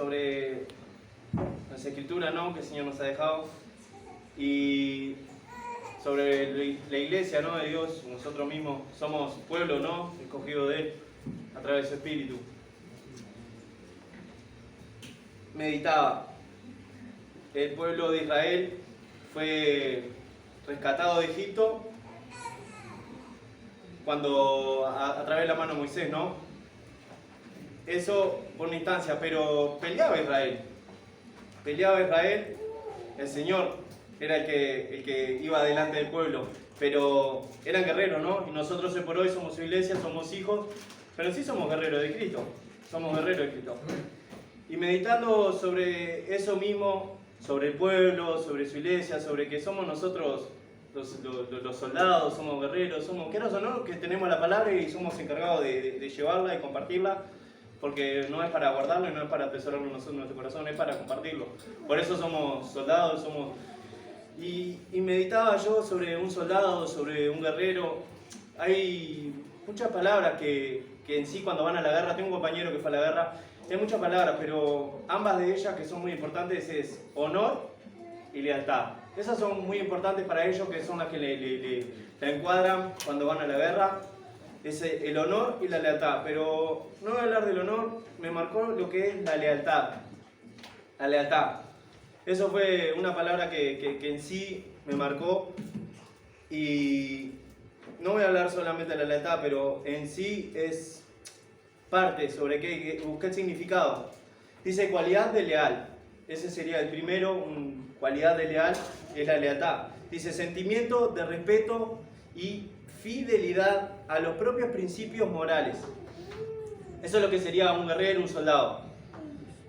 sobre las escrituras, ¿no?, que el Señor nos ha dejado, y sobre la iglesia, ¿no?, de Dios. Nosotros mismos somos pueblo, ¿no?, escogido de Él a través de su Espíritu. Meditaba, el pueblo de Israel fue rescatado de Egipto cuando a través de la mano de Moisés, ¿no? Eso por una instancia, pero peleaba Israel, el Señor era el que iba delante del pueblo, pero eran guerreros, ¿no? Y nosotros hoy por hoy somos su iglesia, somos hijos, pero sí somos guerreros de Cristo, Y meditando sobre eso mismo, sobre el pueblo, sobre su iglesia, sobre que somos nosotros los soldados, somos guerreros, somos, quieras o no, que tenemos la palabra y somos encargados de llevarla y compartirla, porque no es para guardarlo y no es para atesorarlo en nuestro corazón, es para compartirlo. Por eso somos soldados, Y meditaba yo sobre un soldado, sobre un guerrero. Hay muchas palabras que en sí cuando van a la guerra, tengo un compañero que fue a la guerra, hay muchas palabras, pero ambas de ellas que son muy importantes es honor y lealtad. Esas son muy importantes para ellos, que son las que le encuadran cuando van a la guerra. Es el honor y la lealtad, pero no voy a hablar del honor, me marcó lo que es la lealtad. La lealtad. Eso fue una palabra que en sí me marcó, y no voy a hablar solamente de la lealtad, pero en sí es parte sobre qué busqué el significado. Dice cualidad de leal, ese sería el primero, cualidad de leal es la lealtad. Dice sentimiento de respeto y fidelidad a los propios principios morales. Eso es lo que sería un guerrero, un soldado.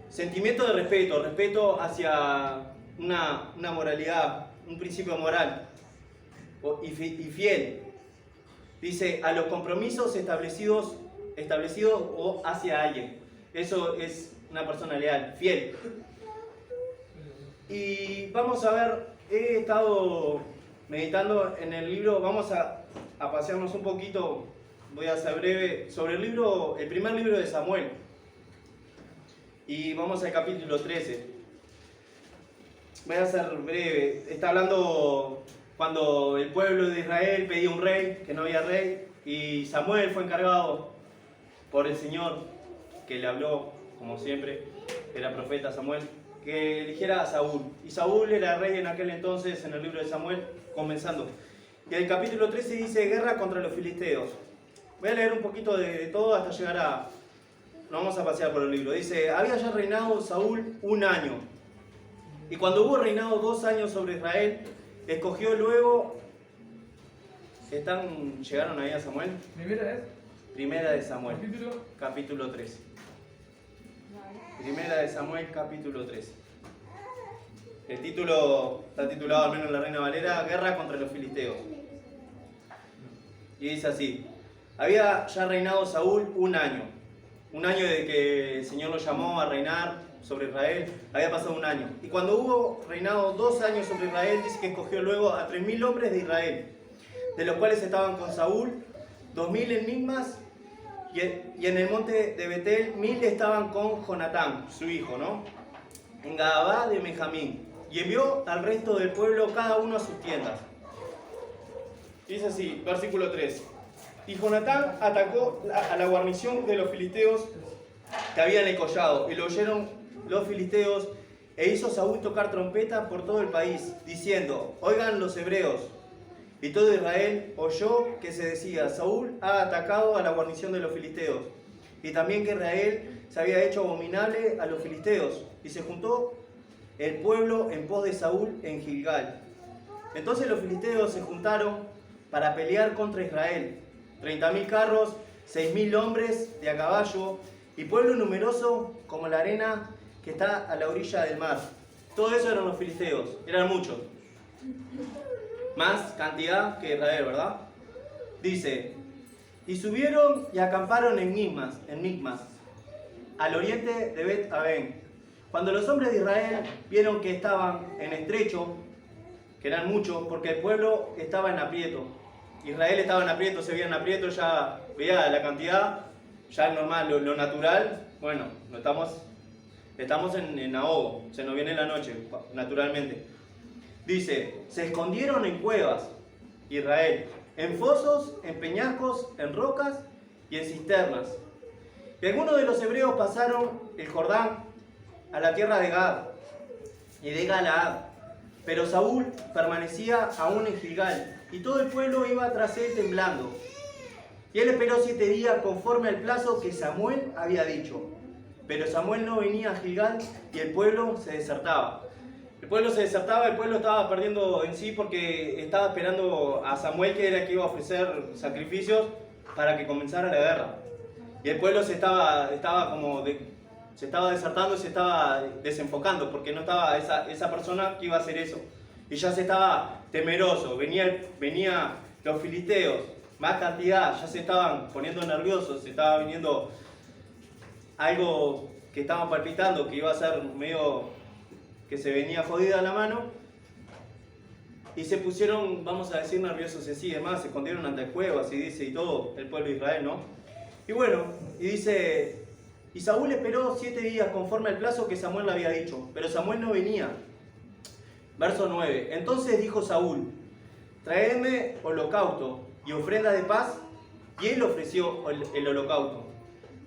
Sentimiento de respeto, respeto hacia una moralidad, un principio moral y fiel. Dice a los compromisos establecidos o hacia alguien. Eso es una persona leal, fiel. Y vamos a ver, he estado meditando en el libro, vamos a pasearnos un poquito, voy a ser breve, sobre el primer libro de Samuel. Y vamos al capítulo 13. Voy a ser breve. Está hablando cuando el pueblo de Israel pedía un rey, que no había rey, y Samuel fue encargado por el Señor, que le habló, como siempre, era profeta Samuel, que eligiera a Saúl. Y Saúl era rey en aquel entonces, en el libro de Samuel, comenzando. Y el capítulo 13 dice, guerra contra los filisteos. Voy a leer un poquito de todo hasta llegar a... Nos vamos a pasear por el libro. Dice, había ya reinado Saúl 1 año. Y cuando hubo reinado 2 años sobre Israel, escogió luego... ¿Llegaron ahí a Samuel? Primera de Samuel, capítulo 13. Primera de Samuel, capítulo 13. El título está titulado, al menos en la Reina Valera, Guerra contra los filisteos. Y dice así, había ya reinado Saúl 1 año. 1 año de que el Señor lo llamó a reinar sobre Israel, había pasado 1 año. Y cuando hubo reinado 2 años sobre Israel, dice que escogió luego a 3.000 hombres de Israel, de los cuales estaban con Saúl 2.000 en Mismas, y en el monte de Betel 1.000 estaban con Jonatán, su hijo, ¿no? En Gabá de Benjamín. Y envió al resto del pueblo cada uno a sus tiendas. Dice así, versículo 3. Y Jonatán atacó a la guarnición de los filisteos que habían en el collado, y lo oyeron los filisteos, e hizo Saúl tocar trompeta por todo el país, diciendo, oigan los hebreos. Y todo Israel oyó que se decía, Saúl ha atacado a la guarnición de los filisteos, y también que Israel se había hecho abominable a los filisteos, y se juntó el pueblo en pos de Saúl en Gilgal. Entonces los filisteos se juntaron para pelear contra Israel, 30.000 carros, 6.000 hombres de a caballo, y pueblo numeroso como la arena que está a la orilla del mar. Todo eso eran los filisteos, eran muchos. Más cantidad que Israel, ¿verdad? Dice, y subieron y acamparon en Micmas, al oriente de Bet-Aven. Cuando los hombres de Israel vieron que estaban en estrecho, que eran muchos, porque el pueblo estaba en aprieto. Israel estaba en aprieto, se veía en aprieto, ya veía la cantidad, ya normal, lo natural, bueno, no estamos Estamos en Ahogo, se nos viene la noche, naturalmente. Dice, se escondieron en cuevas, Israel, en fosos, en peñascos, en rocas y en cisternas. Y algunos de los hebreos pasaron el Jordán a la tierra de Gad y de Galaad, pero Saúl permanecía aún en Gilgal, y todo el pueblo iba tras él temblando. Y él esperó 7 días conforme al plazo que Samuel había dicho. Pero Samuel no venía a Gilgal y el pueblo se desertaba. El pueblo estaba perdiendo en sí porque estaba esperando a Samuel, que era el que iba a ofrecer sacrificios para que comenzara la guerra. Y el pueblo se estaba desertando y se estaba desenfocando porque no estaba esa persona que iba a hacer eso. Y ya se estaba temeroso, venía los filisteos, más cantidad, ya se estaban poniendo nerviosos, se estaba viniendo algo que estaban palpitando, que iba a ser medio que se venía jodida la mano, y se pusieron, vamos a decir, nerviosos y así, demás, se escondieron ante cuevas y dice, y todo el pueblo de Israel, ¿no? Y bueno, y dice, y Saúl esperó 7 días conforme al plazo que Samuel le había dicho, pero Samuel no venía. Verso 9, entonces dijo Saúl, traedme holocausto y ofrenda de paz, y él ofreció el holocausto.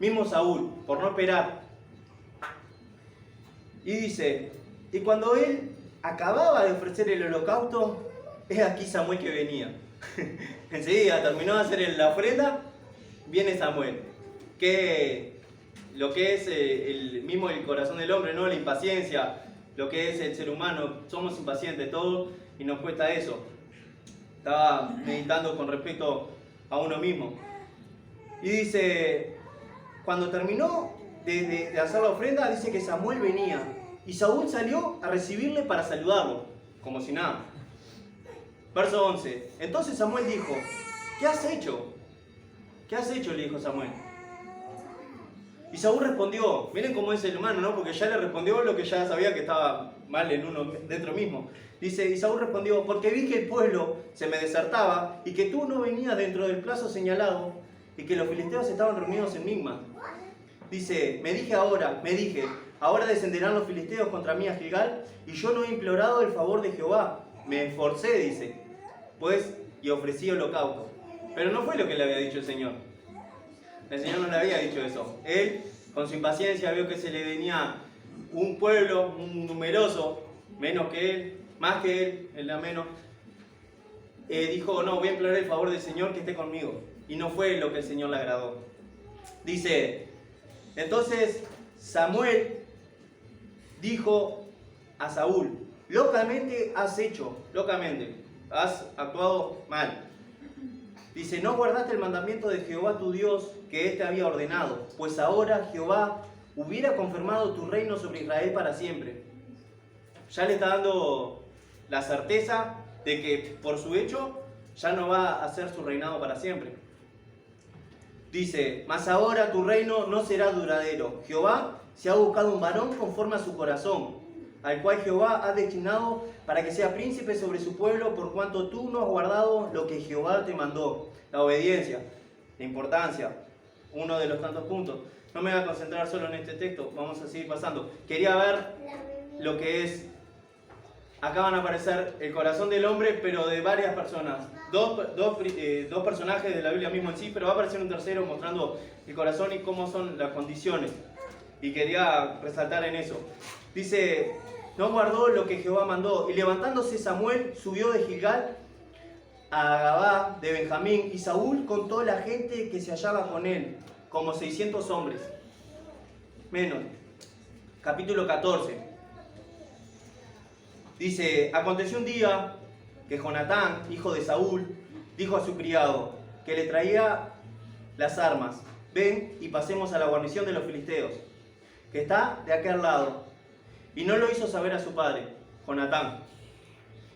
Mismo Saúl, por no esperar. Y dice, y cuando él acababa de ofrecer el holocausto, es aquí Samuel que venía. Enseguida terminó de hacer la ofrenda, viene Samuel. Que lo que es el corazón del hombre, ¿no? La impaciencia, lo que es el ser humano, somos impacientes todos y nos cuesta eso. Estaba meditando con respecto a uno mismo. Y dice, cuando terminó de hacer la ofrenda, dice que Samuel venía. Y Saúl salió a recibirle para saludarlo, como si nada. Verso 11. Entonces Samuel dijo, ¿qué has hecho? ¿Qué has hecho? Le dijo Samuel. Y Saúl respondió, miren cómo es el humano, ¿no? Porque ya le respondió lo que ya sabía que estaba mal en uno dentro mismo. Dice, y Saúl respondió, porque vi que el pueblo se me desertaba y que tú no venías dentro del plazo señalado y que los filisteos estaban reunidos en Migma. Dice, me dije, ahora descenderán los filisteos contra mí a Gilgal, y yo no he implorado el favor de Jehová. Me esforcé, dice, pues, y ofrecí holocausto. Pero no fue lo que le había dicho el Señor. El Señor no le había dicho eso. Él, con su impaciencia, vio que se le venía un pueblo, un numeroso, menos que él, más que él era menos. Dijo, no, voy a implorar el favor del Señor que esté conmigo. Y no fue lo que el Señor le agradó. Dice, entonces Samuel dijo a Saúl, locamente has actuado mal. Dice, no guardaste el mandamiento de Jehová tu Dios que éste había ordenado, pues ahora Jehová hubiera confirmado tu reino sobre Israel para siempre. Ya le está dando la certeza de que por su hecho ya no va a ser su reinado para siempre. Dice, mas ahora tu reino no será duradero. Jehová se ha buscado un varón conforme a su corazón, al cual Jehová ha destinado para que sea príncipe sobre su pueblo, por cuanto tú no has guardado lo que Jehová te mandó. La obediencia, la importancia, uno de los tantos puntos. No me voy a concentrar solo en este texto, vamos a seguir pasando. Quería ver lo que es, acá van a aparecer el corazón del hombre, pero de varias personas. Dos personajes de la Biblia mismo en sí, pero va a aparecer un tercero mostrando el corazón y cómo son las condiciones. Y quería resaltar en eso. Dice, no guardó lo que Jehová mandó. Y levantándose Samuel, subió de Gilgal a Gabá de Benjamín. Y Saúl contó la gente que se hallaba con él, como 600 hombres. Menos. Capítulo 14. Dice, aconteció un día que Jonatán, hijo de Saúl, dijo a su criado, que le traía las armas, ven y pasemos a la guarnición de los filisteos, que está de aquel lado. Y no lo hizo saber a su padre, Jonatán.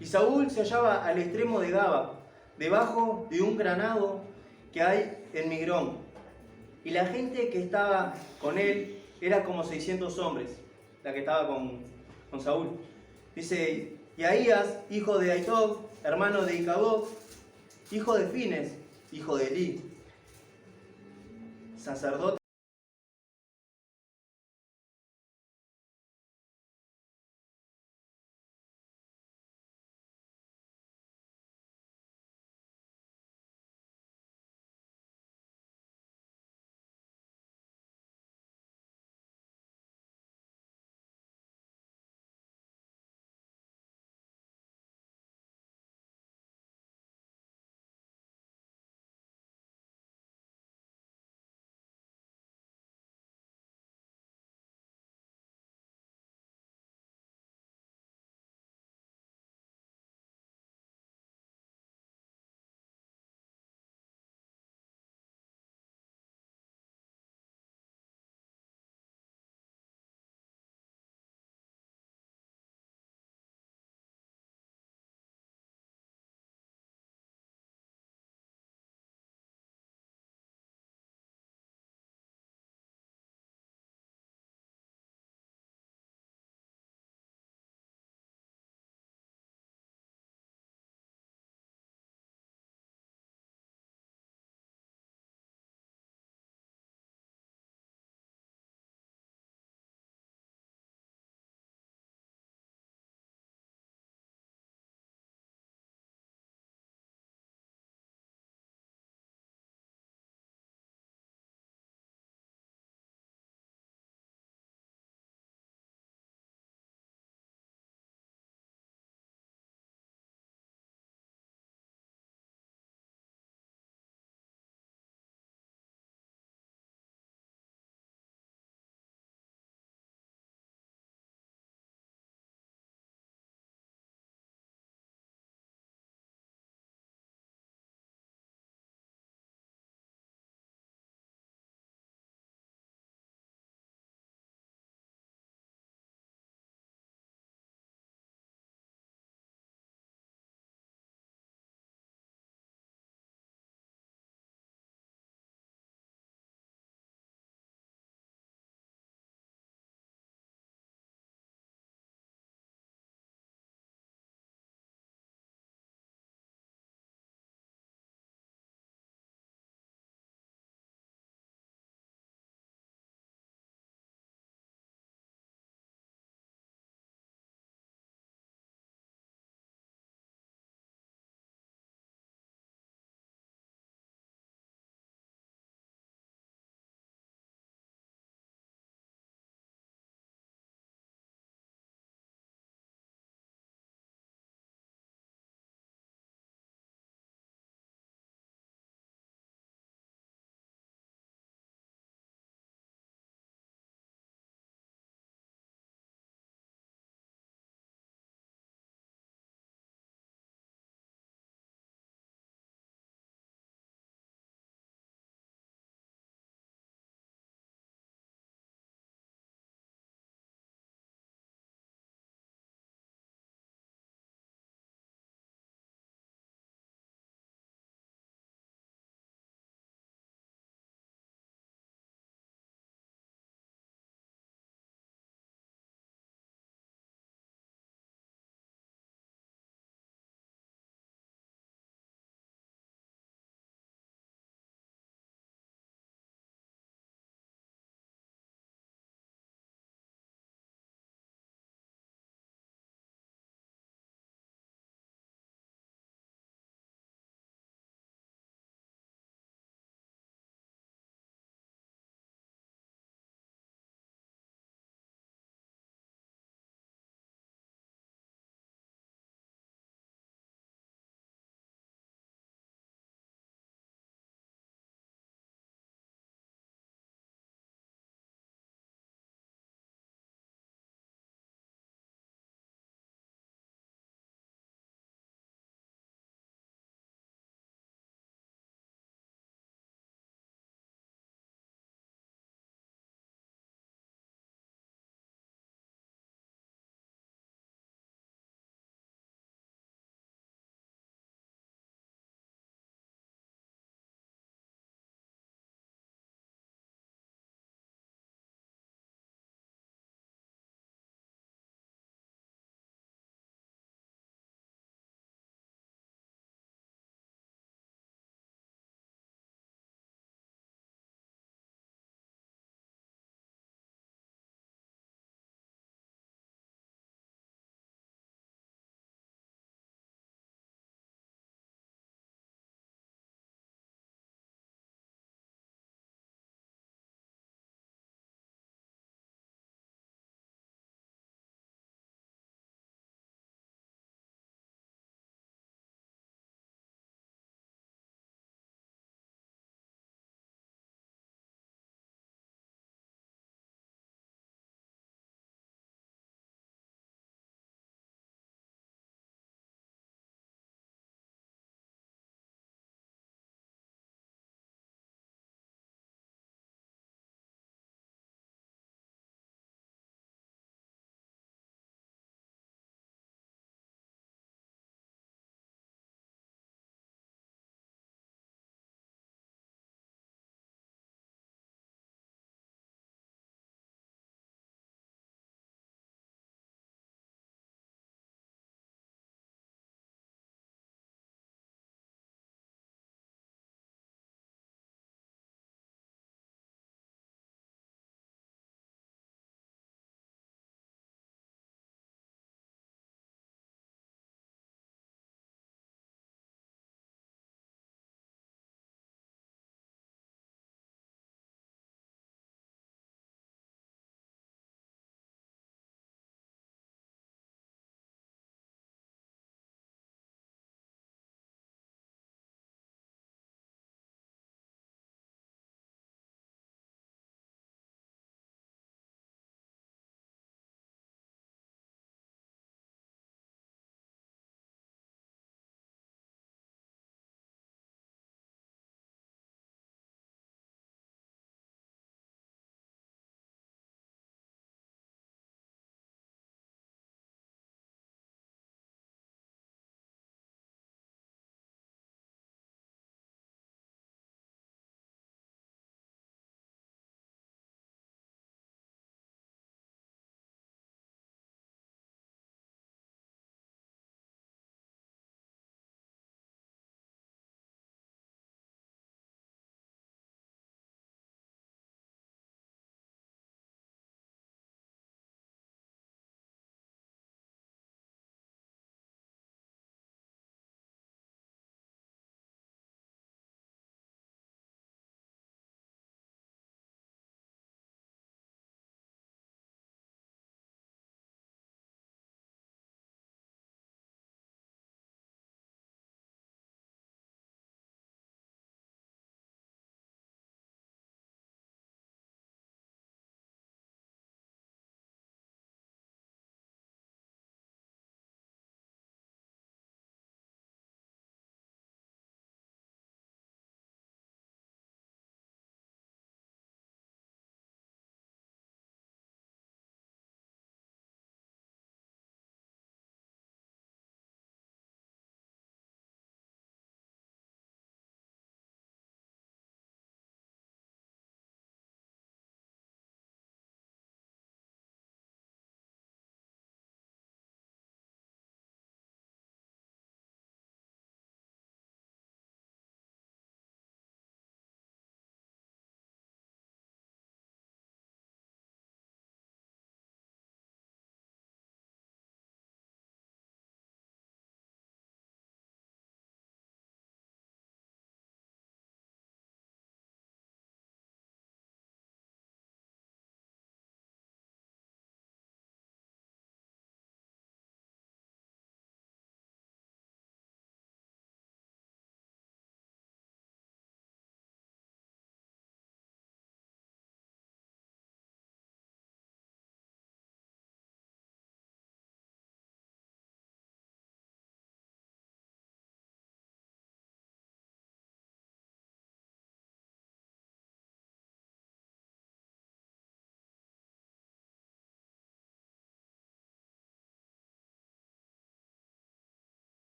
Y Saúl se hallaba al extremo de Gaba, debajo de un granado que hay en Migrón. Y la gente que estaba con él era como 600 hombres, la que estaba con Saúl. Dice, y Ahías, hijo de Ahitob, hermano de Icabod, hijo de Fines, hijo de Eli, sacerdote